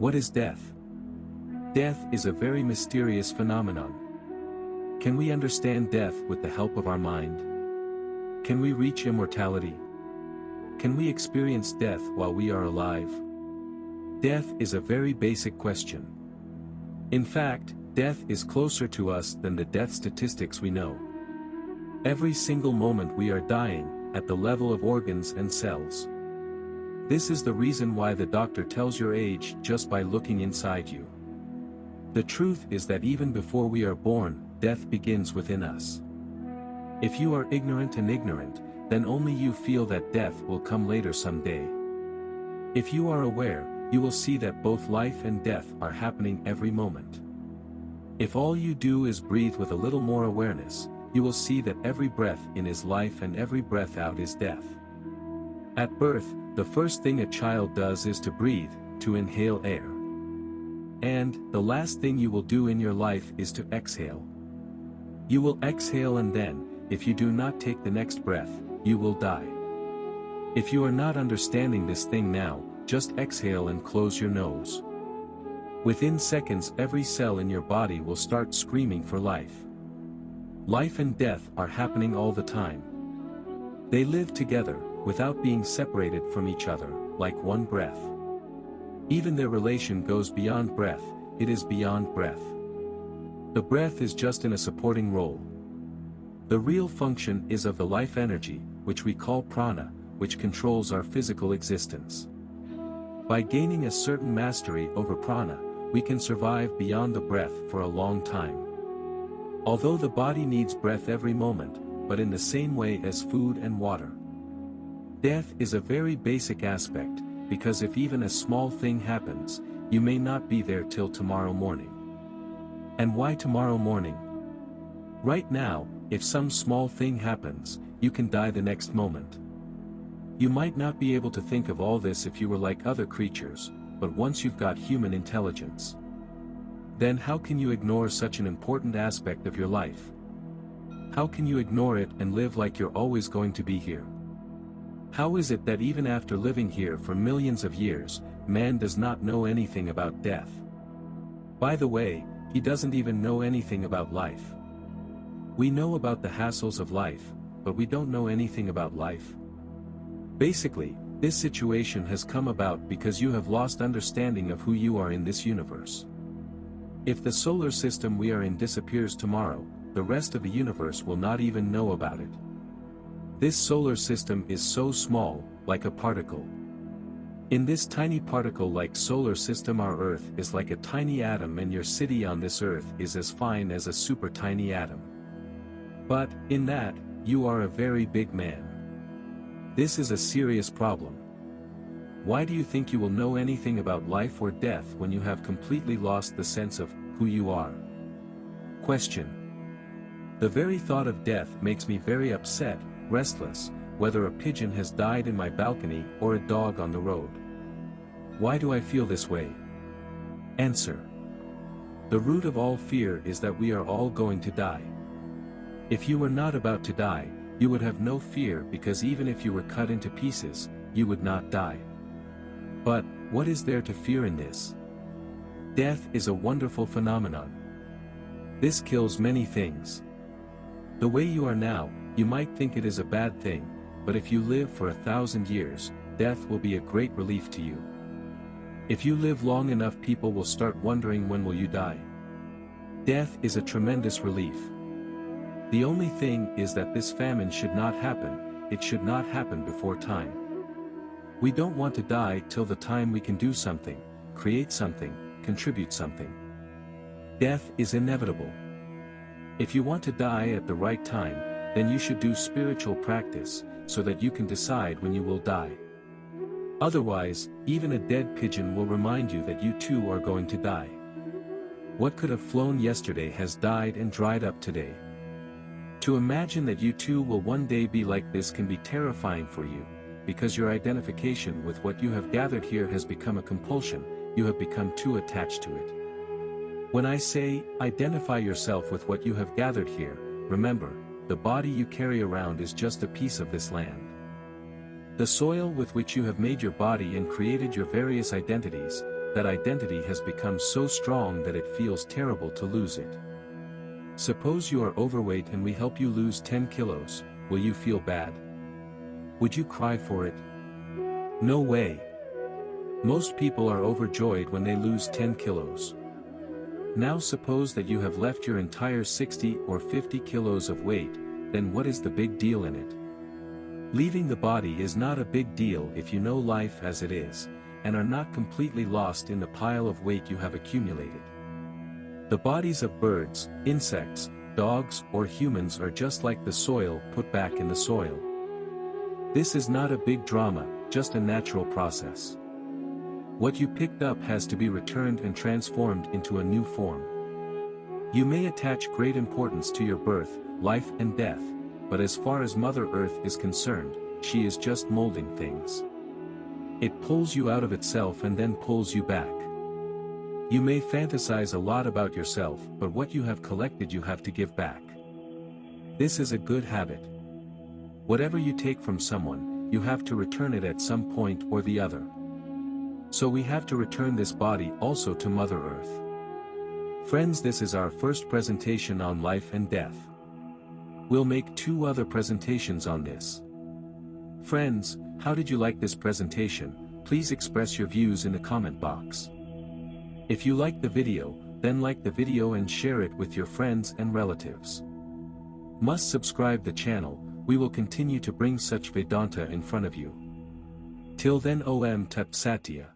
What is death? Death is a very mysterious phenomenon. Can we understand death with the help of our mind? Can we reach immortality? Can we experience death while we are alive? Death is a very basic question. In fact, death is closer to us than the death statistics we know. Every single moment we are dying, at the level of organs and cells. This is the reason why the doctor tells your age just by looking inside you. The truth is that even before we are born, death begins within us. If you are ignorant, then only you feel that death will come later someday. If you are aware, you will see that both life and death are happening every moment. If all you do is breathe with a little more awareness, you will see that every breath in is life and every breath out is death. At birth, the first thing a child does is to breathe, to inhale air. And the last thing you will do in your life is to exhale. You will exhale, and then, if you do not take the next breath, you will die. If you are not understanding this thing now, just exhale and close your nose. Within seconds, every cell in your body will start screaming for life. Life and death are happening all the time. They live together, without being separated from each other, like one breath. Even their relation goes beyond breath, it is beyond breath. The breath is just in a supporting role. The real function is of the life energy, which we call prana, which controls our physical existence. By gaining a certain mastery over prana, we can survive beyond the breath for a long time. Although the body needs breath every moment, but in the same way as food and water. Death is a very basic aspect, because if even a small thing happens, you may not be there till tomorrow morning. And why tomorrow morning? Right now, if some small thing happens, you can die the next moment. You might not be able to think of all this if you were like other creatures, but once you've got human intelligence, then how can you ignore such an important aspect of your life? How can you ignore it and live like you're always going to be here? How is it that even after living here for millions of years, man does not know anything about death? By the way, he doesn't even know anything about life. We know about the hassles of life, but we don't know anything about life. Basically, this situation has come about because you have lost understanding of who you are in this universe. If the solar system we are in disappears tomorrow, the rest of the universe will not even know about it. This solar system is so small, like a particle. In this tiny particle-like solar system, our Earth is like a tiny atom, and your city on this Earth is as fine as a super tiny atom. But, in that, you are a very big man. This is a serious problem. Why do you think you will know anything about life or death when you have completely lost the sense of who you are? Question. The very thought of death makes me very upset, restless, whether a pigeon has died in my balcony or a dog on the road. Why do I feel this way? Answer. The root of all fear is that we are all going to die. If you were not about to die, you would have no fear, because even if you were cut into pieces, you would not die. But, what is there to fear in this? Death is a wonderful phenomenon. This kills many things. The way you are now, you might think it is a bad thing, but if you live for 1,000 years, death will be a great relief to you. If you live long enough, people will start wondering, when will you die? Death is a tremendous relief. The only thing is that this famine should not happen, it should not happen before time. We don't want to die till the time we can do something, create something, contribute something. Death is inevitable. If you want to die at the right time, then you should do spiritual practice, so that you can decide when you will die. Otherwise, even a dead pigeon will remind you that you too are going to die. What could have flown yesterday has died and dried up today. To imagine that you too will one day be like this can be terrifying for you, because your identification with what you have gathered here has become a compulsion, you have become too attached to it. When I say, identify yourself with what you have gathered here, remember, the body you carry around is just a piece of this land. The soil with which you have made your body and created your various identities, that identity has become so strong that it feels terrible to lose it. Suppose you are overweight and we help you lose 10 kilos, will you feel bad? Would you cry for it? No way. Most people are overjoyed when they lose 10 kilos. Now suppose that you have left your entire 60 or 50 kilos of weight, then what is the big deal in it? Leaving the body is not a big deal if you know life as it is, and are not completely lost in the pile of weight you have accumulated. The bodies of birds, insects, dogs, or humans are just like the soil put back in the soil. This is not a big drama, just a natural process. What you picked up has to be returned and transformed into a new form. You may attach great importance to your birth, life and death, but as far as Mother Earth is concerned, she is just molding things. It pulls you out of itself and then pulls you back. You may fantasize a lot about yourself, but what you have collected you have to give back. This is a good habit. Whatever you take from someone, you have to return it at some point or the other. So we have to return this body also to Mother Earth. Friends, this is our first presentation on life and death. We'll make 2 other presentations on this. Friends, how did you like this presentation? Please express your views in the comment box. If you like the video, then like the video and share it with your friends and relatives. Must subscribe the channel, we will continue to bring such Vedanta in front of you. Till then, Om Tat Satya.